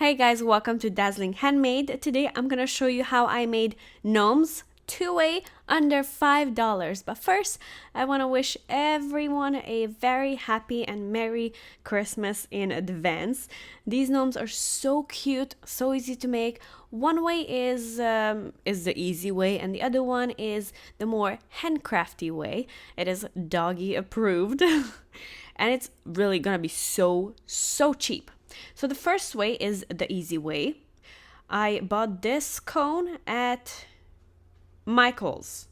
Hey guys, welcome to Dazzling Handmade. Today I'm gonna show you how I made gnomes two-way under $5. But first, I want to wish everyone a very happy and Merry Christmas in advance. These gnomes are so cute, so easy to make. One way is the easy way, and the other one is the more handcrafty way. It is doggy approved, and it's really gonna be so cheap. So the first way is the easy way. I bought this cone at Michael's.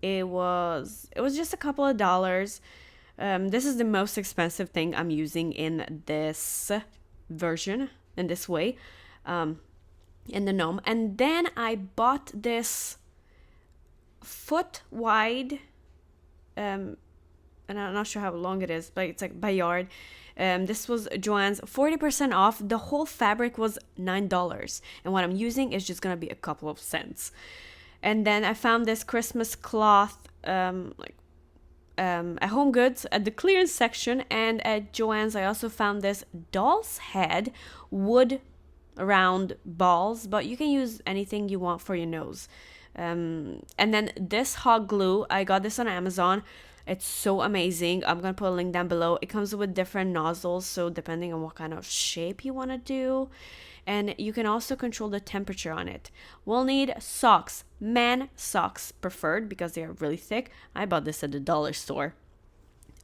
It was just a couple of dollars. This is the most expensive thing I'm using in this version, in this way, in the gnome. And then I bought this foot wide, and I'm not sure how long it is, but it's like by yard. This was Joann's 40% off. The whole fabric was $9, and what I'm using is just gonna be a couple of cents. And then I found this Christmas cloth at Home Goods at the clearance section, and at Joann's I also found this doll's head wood round balls, but you can use anything you want for your nose. And then this hot glue, I got this on Amazon. It's so amazing. I'm gonna put a link down below. It comes with different nozzles, so depending on what kind of shape you want to do. And you can also control the temperature on it. We'll need socks, man socks preferred, because they are really thick. I bought this at the dollar store.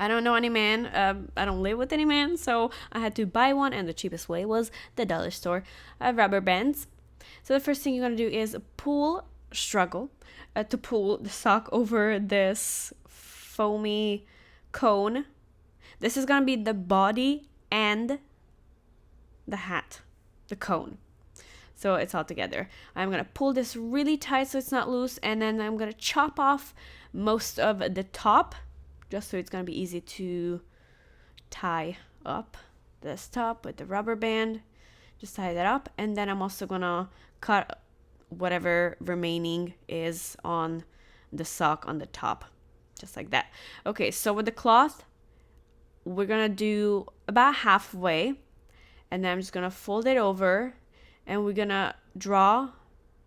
I don't know any man. I don't live with any man, so I had to buy one, and the cheapest way was the dollar store. Rubber bands. So the first thing you're gonna do is struggle to pull the sock over this foamy cone. This is gonna be the body and the hat, the cone, so it's all together. I'm gonna pull this really tight so it's not loose, and then I'm gonna chop off most of the top, just so it's gonna be easy to tie up this top with the rubber band. Just tie that up, and then I'm also gonna cut whatever remaining is on the sock on the top, just like that. Okay, so with the cloth, we're gonna do about halfway, and then I'm just gonna fold it over, and we're gonna draw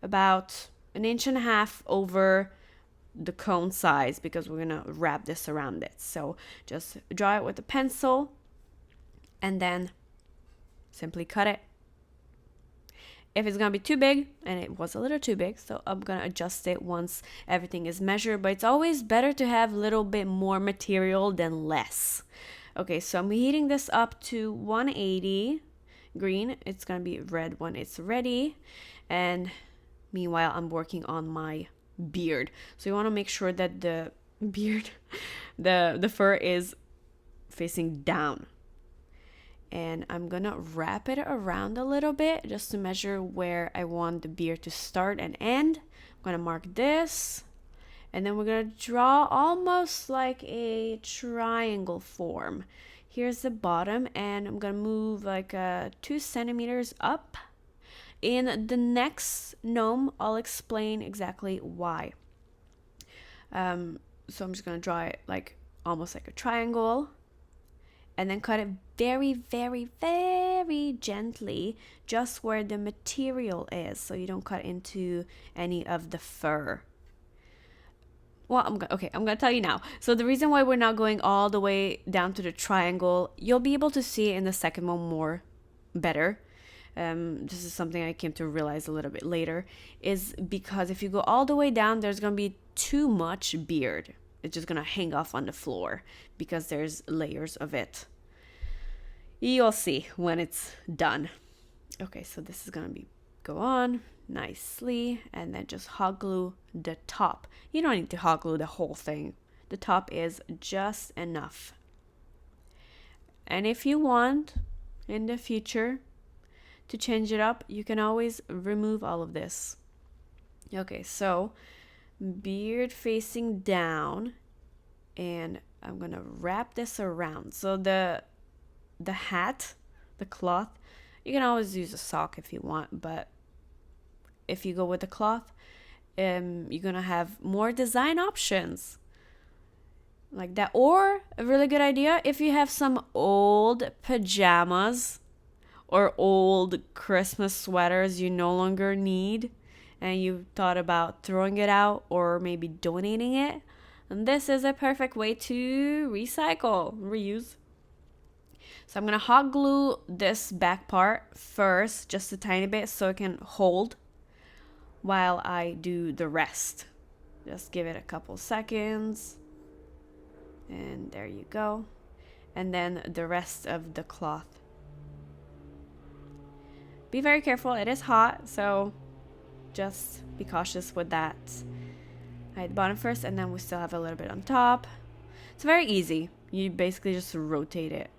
about 1.5 inches over the cone size, because we're gonna wrap this around it. So just draw it with a pencil, and then simply cut it. If it's gonna be too big, and it was a little too big, so I'm gonna adjust it once everything is measured, but it's always better to have a little bit more material than less. Okay, so I'm heating this up to 180 green. It's gonna be red when it's ready, and meanwhile I'm working on my beard. So you want to make sure that the beard, the fur is facing down. And I'm gonna wrap it around a little bit just to measure where I want the beard to start and end. I'm gonna mark this, and then we're gonna draw almost like a triangle form. Here's the bottom, and I'm gonna move like 2 centimeters up. In the next gnome, I'll explain exactly why. So I'm just gonna draw it like almost like a triangle, and then cut it very, very, very gently, just where the material is, so you don't cut into any of the fur. Well, I'm gonna tell you now. So the reason why we're not going all the way down to the triangle, you'll be able to see it in the second one better. This is something I came to realize a little bit later, is because if you go all the way down, there's gonna be too much beard. It's just gonna hang off on the floor because there's layers of it. You'll see when it's done. Okay, so this is gonna go on nicely, and then just hot glue the top. You don't need to hot glue the whole thing. The top is just enough. And if you want in the future to change it up, you can always remove all of this. Okay, so beard facing down, and I'm gonna wrap this around. So the hat, the cloth, you can always use a sock if you want, but if you go with the cloth, you're gonna have more design options like that. Or a really good idea, if you have some old pajamas or old Christmas sweaters you no longer need and you thought about throwing it out or maybe donating it. And this is a perfect way to recycle, reuse. So I'm gonna hot glue this back part first, just a tiny bit so it can hold while I do the rest. Just give it a couple seconds. And there you go. And then the rest of the cloth. Be very careful, it is hot, so just be cautious with that. I hit the bottom first, and then we still have a little bit on top. It's very easy. You basically just rotate it.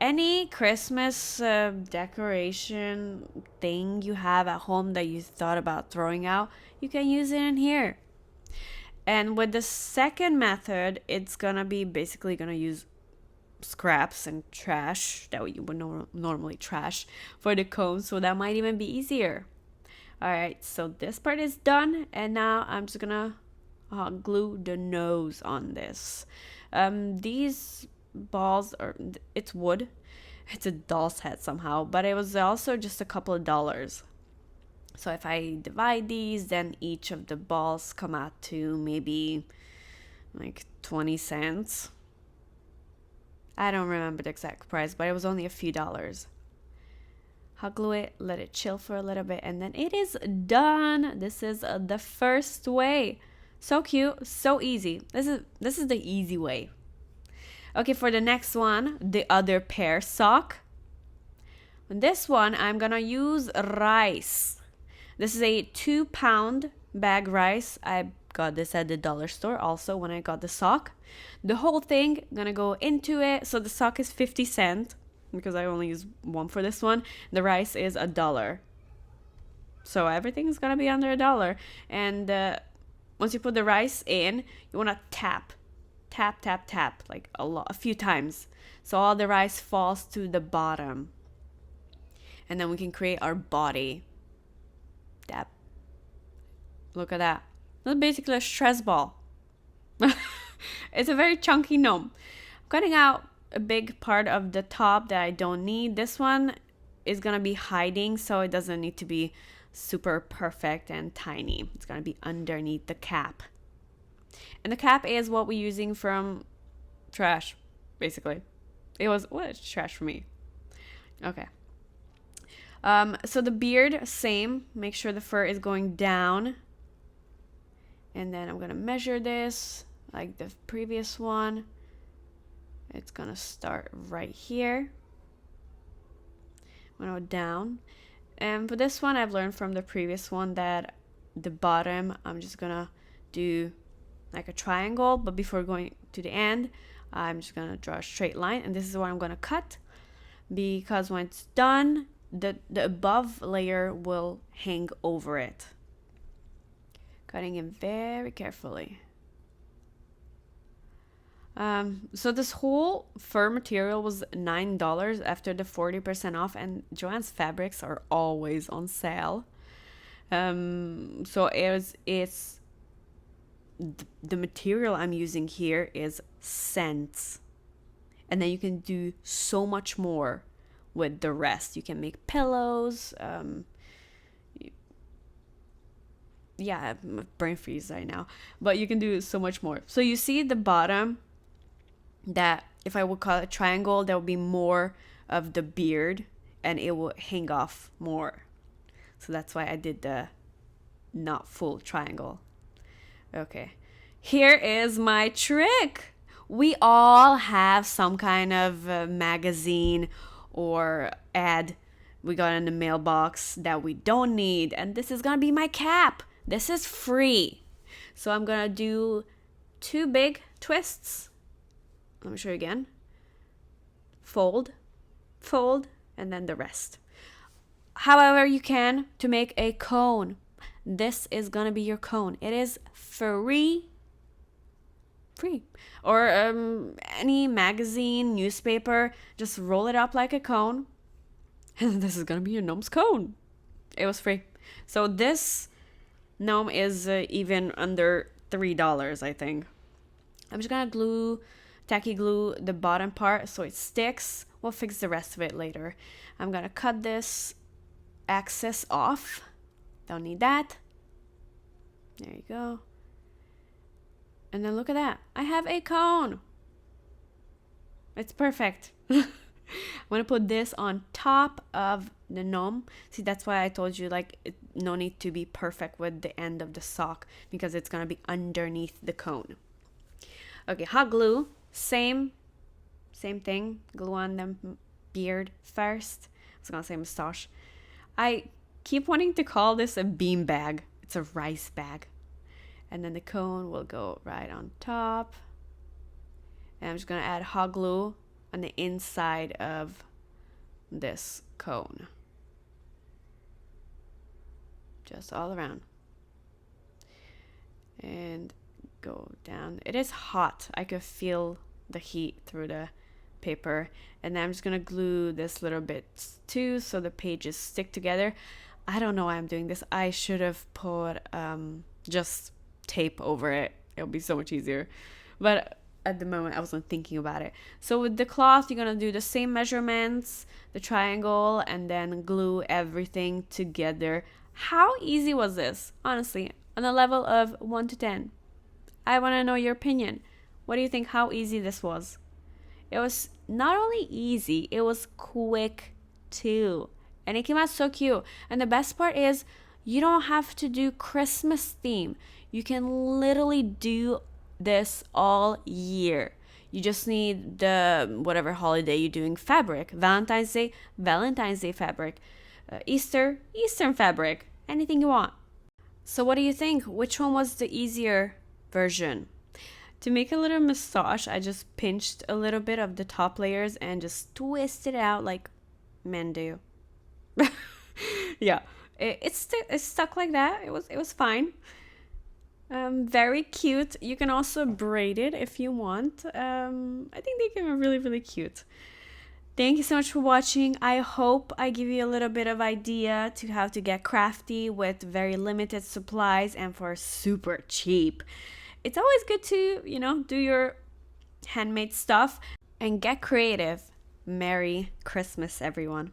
Any Christmas decoration thing you have at home that you thought about throwing out, you can use it in here. And with the second method, it's gonna be basically gonna use scraps and trash that you would normally trash for the cones, so that might even be easier. All right, so this part is done, and now I'm just gonna glue the nose on this. These balls are, it's wood, it's a doll's head somehow, but it was also just a couple of dollars. So if I divide these, then each of the balls come out to maybe like 20 cents. I don't remember the exact price, but it was only a few dollars. Hot glue it, let it chill for a little bit, and then it is done. This is the first way. So cute, so easy. This is the easy way. Okay, for the next one, the other pair sock. On this one, I'm gonna use rice. This is a 2-pound bag rice. I got this at the dollar store also when I got the sock. The whole thing gonna go into it. So the sock is 50 cents because I only use one for this one. The rice is $1. So everything is gonna be under $1. And once you put the rice in, you wanna tap like a few times, so all the rice falls to the bottom, and then we can create our body. Tap. Look at that. That's basically a stress ball. It's a very chunky gnome. I'm cutting out a big part of the top that I don't need. This one is gonna be hiding, so it doesn't need to be super perfect and tiny. It's gonna be underneath the cap. And the cap is what we're using from trash, basically. It's trash for me. Okay. So the beard, same. Make sure the fur is going down. And then I'm gonna measure this like the previous one. It's gonna start right here. I'm gonna go down. And for this one, I've learned from the previous one that the bottom, I'm just gonna do like a triangle, but before going to the end, I'm just gonna draw a straight line, and this is what I'm gonna cut, because when it's done, the above layer will hang over it. Cutting in very carefully. So this whole fur material was $9 after the 40% off, and Joann's fabrics are always on sale. So it's the material I'm using here is cents, and then you can do so much more with the rest. You can make pillows. Yeah, I'm brain freeze right now, but you can do so much more. So you see the bottom, that if I would call it a triangle, there will be more of the beard and it will hang off more. So that's why I did the not full triangle. Okay, here is my trick. We all have some kind of magazine or ad we got in the mailbox that we don't need, and this is gonna be my cap. This is free. So I'm gonna do 2 big twists. Let me show you again. Fold, fold, and then the rest. However you can to make a cone. This is gonna be your cone. It is free. Or any magazine, newspaper, just roll it up like a cone, and this is gonna be your gnome's cone. It was free. So this gnome is even under $3, I think. I'm just gonna tacky glue the bottom part so it sticks we'll fix the rest of it later. I'm gonna cut this excess off. Don't need that. There you go. And then look at that. I have a cone. It's perfect. I'm gonna put this on top of the gnome. See, that's why I told you, like, no need to be perfect with the end of the sock, because it's gonna be underneath the cone. Okay, hot glue. Same thing. Glue on the beard first. I was gonna say mustache. I keep wanting to call this a bean bag. It's a rice bag. And then the cone will go right on top. And I'm just gonna add hot glue on the inside of this cone. Just all around. And go down. It is hot. I could feel the heat through the paper. And then I'm just gonna glue this little bit too, so the pages stick together. I don't know why I'm doing this. I should have put just tape over it. It'll be so much easier. But at the moment I wasn't thinking about it. So with the cloth, you're gonna do the same measurements, the triangle, and then glue everything together. How easy was this? Honestly, on a level of 1 to 10. I want to know your opinion. What do you think how easy this was? It was not only easy, it was quick too. And it came out so cute. And the best part is, you don't have to do Christmas theme. You can literally do this all year. You just need the whatever holiday you're doing fabric. Valentine's Day fabric. Easter fabric. Anything you want. So what do you think? Which one was the easier version? To make a little mustache, I just pinched a little bit of the top layers and just twisted it out like men do. Yeah, it's stuck like that. It was fine. Very cute. You can also braid it if you want. I think they came out really, really cute. Thank you so much for watching. I hope I give you a little bit of idea to how to get crafty with very limited supplies and for super cheap. It's always good to, do your handmade stuff and get creative. Merry Christmas, everyone.